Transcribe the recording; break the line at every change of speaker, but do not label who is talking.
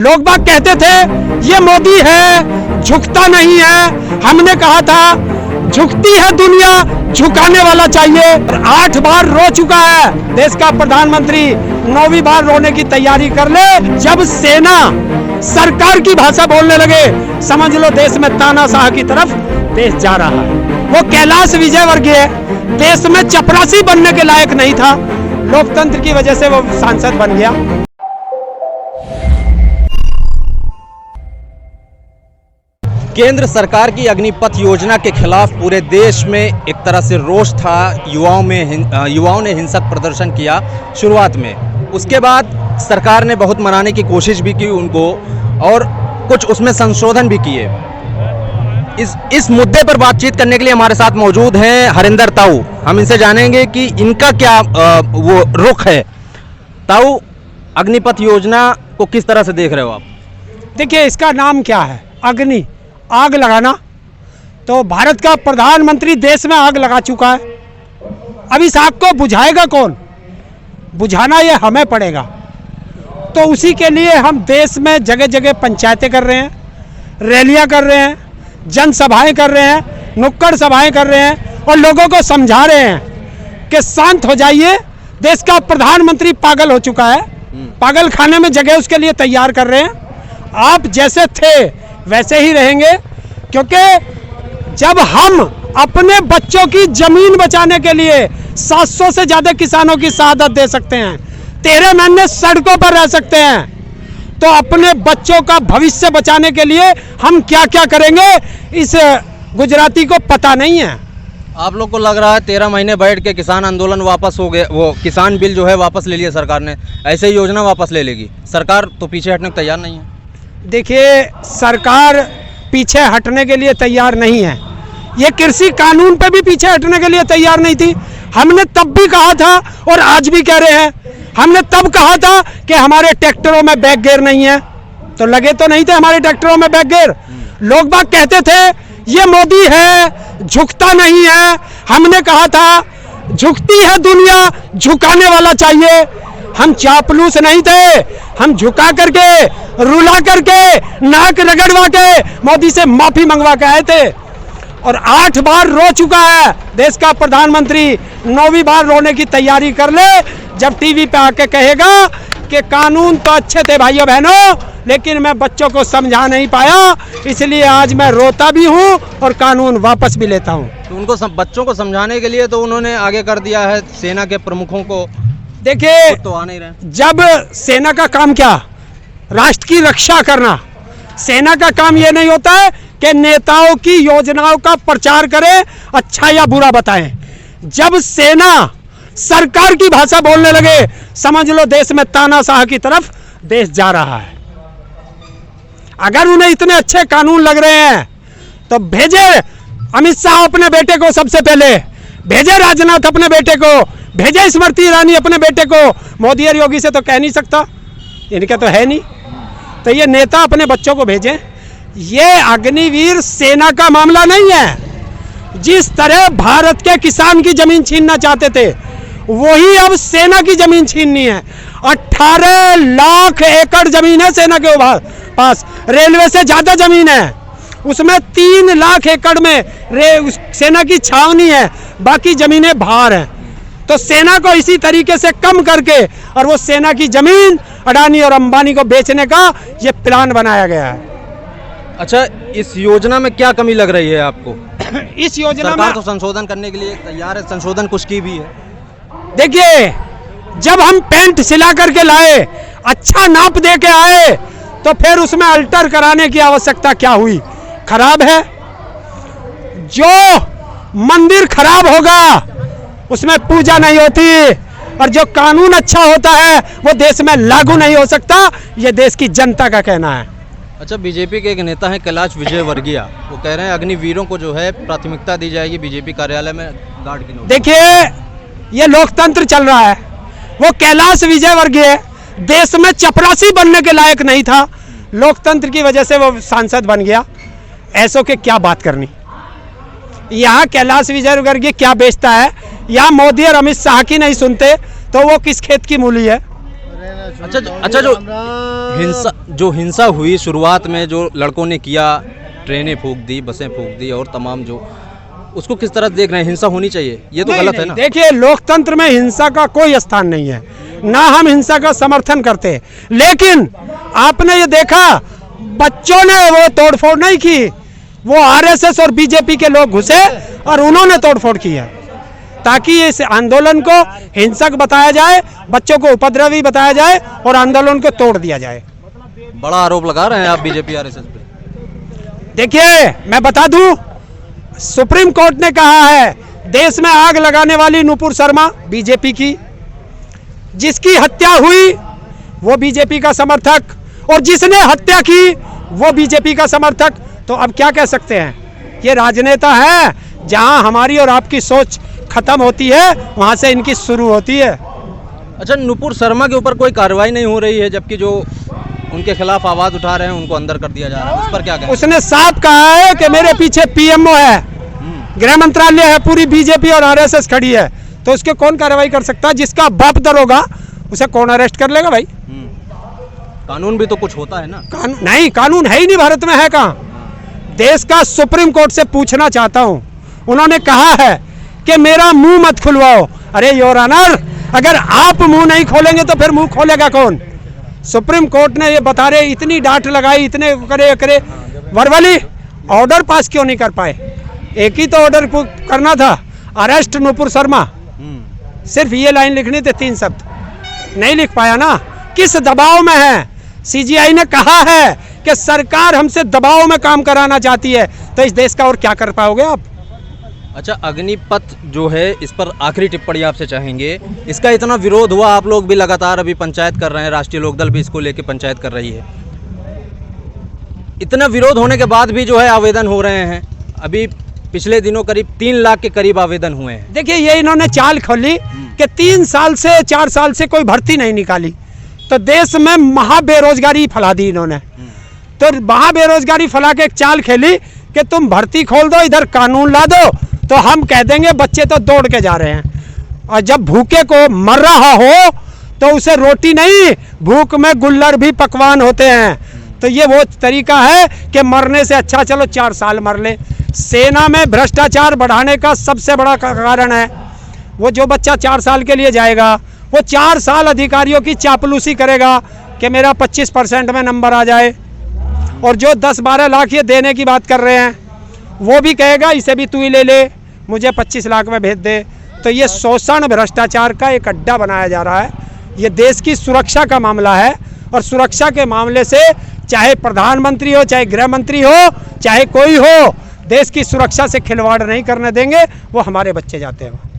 लोग बाग कहते थे ये मोदी है, झुकता नहीं है। हमने कहा था झुकती है दुनिया, झुकाने वाला चाहिए। 8 बार रो चुका है देश का प्रधानमंत्री, 9वीं बार रोने की तैयारी कर ले। जब सेना सरकार की भाषा बोलने लगे, समझ लो देश में तानाशाह की तरफ देश जा रहा है। वो कैलाश विजयवर्गीय देश में चपरासी बनने के लायक नहीं था, लोकतंत्र की वजह से वो सांसद बन गया।
केंद्र सरकार की अग्निपथ योजना के खिलाफ पूरे देश में एक तरह से रोष था। युवाओं ने हिंसक प्रदर्शन किया शुरुआत में। उसके बाद सरकार ने बहुत मनाने की कोशिश भी की उनको, और कुछ उसमें संशोधन भी किए। इस मुद्दे पर बातचीत करने के लिए हमारे साथ मौजूद हैं हरिंदर ताऊ। हम इनसे जानेंगे कि इनका क्या वो रुख है। ताऊ, अग्निपथ योजना को किस तरह से देख रहे हो आप?
देखिए, इसका नाम क्या है, अग्नि, आग लगाना। तो भारत का प्रधानमंत्री देश में आग लगा चुका है। अब इस आग को बुझाएगा कौन? बुझाना ये हमें पड़ेगा। तो उसी के लिए हम देश में जगह जगह पंचायतें कर रहे हैं, रैलियां कर रहे हैं, जनसभाएं कर रहे हैं, नुक्कड़ सभाएं कर रहे हैं और लोगों को समझा रहे हैं कि शांत हो जाइए। देश का प्रधानमंत्री पागल हो चुका है, पागल खाने में जगह उसके लिए तैयार कर रहे हैं। आप जैसे थे वैसे ही रहेंगे, क्योंकि जब हम अपने बच्चों की जमीन बचाने के लिए 700 से ज्यादा किसानों की शहादत दे सकते हैं, 13 महीने सड़कों पर रह सकते हैं, तो अपने बच्चों का भविष्य बचाने के लिए हम क्या क्या करेंगे, इस गुजराती को पता नहीं है।
आप लोग को लग रहा है 13 महीने बैठ के किसान आंदोलन वापस हो गए, वो किसान बिल जो है वापस ले लिया सरकार ने, ऐसे ही योजना वापस ले लेगी सरकार? तो पीछे हटने को तैयार नहीं है। देखिए,
सरकार पीछे हटने के लिए तैयार नहीं है। ये कृषि कानून पे भी पीछे हटने के लिए तैयार नहीं थी। हमने तब भी कहा था और आज भी कह रहे हैं। हमने तब कहा था कि हमारे ट्रैक्टरों में बैक गियर नहीं है, तो लगे तो नहीं थे हमारे ट्रैक्टरों में बैक गियर। लोग बाग कहते थे ये मोदी है, झुकता नहीं है। हमने कहा था झुकती है दुनिया, झुकाने वाला चाहिए। हम चापलूस नहीं थे, हम झुका करके, रुला करके, नाक रगड़वा के मोदी से माफी मंगवा के आए थे। और 8 बार रो चुका है देश का प्रधानमंत्री, 9वीं बार रोने की तैयारी कर ले। जब टीवी पे आके कहेगा कि कानून तो अच्छे थे भाइयों बहनों, लेकिन मैं बच्चों को समझा नहीं पाया, इसलिए आज मैं रोता भी हूं और कानून वापस भी लेता हूं।
तो उनको बच्चों को समझाने के लिए तो उन्होंने आगे कर दिया है सेना के प्रमुखों को।
देखिए,
तो आ नहीं रहे।
जब सेना का काम क्या, राष्ट्र की रक्षा करना। सेना का काम यह नहीं होता है कि नेताओं की योजनाओं का प्रचार करें, अच्छा या बुरा बताएं। जब सेना सरकार की भाषा बोलने लगे, समझ लो देश में तानाशाह की तरफ देश जा रहा है। अगर उन्हें इतने अच्छे कानून लग रहे हैं तो भेजे अमित शाह अपने बेटे को, सबसे पहले भेजे राजनाथ अपने बेटे को, भेजे स्मृति ईरानी अपने बेटे को। मोदी और योगी से तो कह नहीं सकता, इनका तो है नहीं, तो ये नेता अपने बच्चों को भेजें। ये अग्निवीर सेना का मामला नहीं है। जिस तरह भारत के किसान की जमीन छीनना चाहते थे, वही अब सेना की जमीन छीननी है। 18 लाख एकड़ जमीन है सेना के पास, रेलवे से ज्यादा जमीन है। उसमें 3 लाख एकड़ में सेना की छावनी है, बाकी जमीनें बाहर हैं। तो सेना को इसी तरीके से कम करके और वो सेना की जमीन अडानी और अंबानी को बेचने का ये प्लान बनाया गया है।
अच्छा, इस योजना में क्या कमी लग रही है आपको?
इस योजना
सरकार
में
तो संशोधन करने के लिए तैयार है, संशोधन कुछ की भी है।
देखिए, जब हम पेंट सिला करके लाए, अच्छा नाप दे के आए, तो फिर उसमें अल्टर कराने की आवश्यकता क्या हुई? खराब है। जो मंदिर खराब होगा उसमें पूजा नहीं होती, और जो कानून अच्छा होता है वो देश में लागू नहीं हो सकता। ये देश की जनता का कहना है।
अच्छा, बीजेपी के एक नेता हैं कैलाश विजयवर्गीय, वो कह रहे हैं अग्निवीरों को जो है प्राथमिकता दी जाएगी बीजेपी कार्यालय में गार्ड की नौकरी।
देखिए, ये लोकतंत्र चल रहा है। वो कैलाश विजयवर्गीय देश में चपरासी बनने के लायक नहीं था, लोकतंत्र की वजह से वो सांसद बन गया। ऐसों के क्या बात करनी। यहाँ कैलाश विजयवर्गीय क्या बेचता है, यहाँ मोदी और अमित शाह की नहीं सुनते, तो वो किस खेत की मूली है?
अच्छा, जो हिंसा हुई शुरुआत में, जो लड़कों ने किया, ट्रेनें फूंक दी, बसें फूंक दी और तमाम, जो उसको किस तरह देख रहे हैं? हिंसा होनी चाहिए, ये तो गलत है ना?
देखिए, लोकतंत्र में हिंसा का कोई स्थान नहीं है, ना हम हिंसा का समर्थन करते, लेकिन आपने ये देखा बच्चों ने वो तोड़फोड़ नहीं की, वो आरएसएस और बीजेपी के लोग घुसे और उन्होंने तोड़फोड़ की है, ताकि इस आंदोलन को हिंसक बताया जाए, बच्चों को उपद्रवी बताया जाए और आंदोलन को तोड़ दिया जाए।
बड़ा आरोप लगा रहे हैं आप बीजेपी आरएसएस पे।
देखिए, मैं बता दूं, सुप्रीम कोर्ट ने कहा है देश में आग लगाने वाली नुपुर शर्मा बीजेपी की, जिसकी हत्या हुई वो बीजेपी का समर्थक, और जिसने हत्या की वो बीजेपी का समर्थक। तो अब क्या कह सकते हैं? ये राजनेता है, जहां हमारी और आपकी सोच खत्म होती है वहां से इनकी शुरू होती है।
अच्छा, नुपुर शर्मा के ऊपर कोई कार्रवाई नहीं हो रही है, जबकि जो उनके खिलाफ आवाज उठा रहे हैं उनको अंदर कर दिया जा रहा है, उस पर क्या कहें? उसने
साफ कहा है कि मेरे पीछे पीएमओ है, गृह मंत्रालय है, पूरी बीजेपी और आरएसएस खड़ी है, तो उसके कौन कार्रवाई कर सकता है? जिसका बाप दरोगा उसे कौन अरेस्ट कर लेगा भाई?
कानून भी तो कुछ होता है ना?
नहीं, कानून है ही नहीं, भारत में है कहाँ? देश का सुप्रीम कोर्ट से पूछना चाहता हूं, उन्होंने कहा है कि मेरा मुंह मत खुलवाओ। अरे योर ऑनर, अगर आप मुंह नहीं खोलेंगे तो फिर मुंह खोलेगा कौन? सुप्रीम कोर्ट ने ये बता रहे, इतनी डांट लगाई, इतने करे वर्बली ऑर्डर पास क्यों नहीं कर पाए? एक ही तो ऑर्डर करना था, अरेस्ट नुपुर शर्मा, सिर्फ ये लाइन लिखनी थी, 3 शब्द, नहीं लिख पाया ना। किस दबाव में है? सीजीआई ने कहा है कि सरकार हमसे दबाव में काम कराना चाहती है, तो इस देश का और क्या कर पाओगे आप?
अच्छा, अग्निपथ जो है, इस पर आखिरी टिप्पणी आपसे चाहेंगे। इसका इतना विरोध हुआ, आप लोग भी लगातार अभी पंचायत कर रहे हैं, राष्ट्रीय लोकदल भी इसको लेके पंचायत कर रही है, इतना विरोध होने के बाद भी जो है आवेदन हो रहे हैं। अभी पिछले दिनों करीब 3 लाख के करीब आवेदन हुए हैं।
देखिए, ये इन्होंने चाल खोली कि 3 साल से 4 साल से कोई भर्ती नहीं निकाली, तो देश में महाबेरोजगारी फैला दी इन्होंने। तो महाबेरोजगारी फैला के एक चाल खेली कि तुम भर्ती खोल दो, इधर कानून ला दो, तो हम कह देंगे बच्चे तो दौड़ के जा रहे हैं। और जब भूखे को मर रहा हो तो उसे रोटी नहीं, भूख में गुल्लर भी पकवान होते हैं। तो ये वो तरीका है कि मरने से अच्छा चलो 4 साल मर ले। सेना में भ्रष्टाचार बढ़ाने का सबसे बड़ा कारण है, वो जो बच्चा 4 साल के लिए जाएगा वो 4 साल अधिकारियों की चापलूसी करेगा कि मेरा 25% में नंबर आ जाए, और जो 10-12 लाख ये देने की बात कर रहे हैं वो भी कहेगा इसे भी तू ही ले ले, मुझे 25 लाख में भेज दे। तो ये शोषण भ्रष्टाचार का एक अड्डा बनाया जा रहा है। ये देश की सुरक्षा का मामला है, और सुरक्षा के मामले से चाहे प्रधानमंत्री हो, चाहे गृह मंत्री हो, चाहे कोई हो, देश की सुरक्षा से खिलवाड़ नहीं करने देंगे। वो हमारे बच्चे जाते हैं।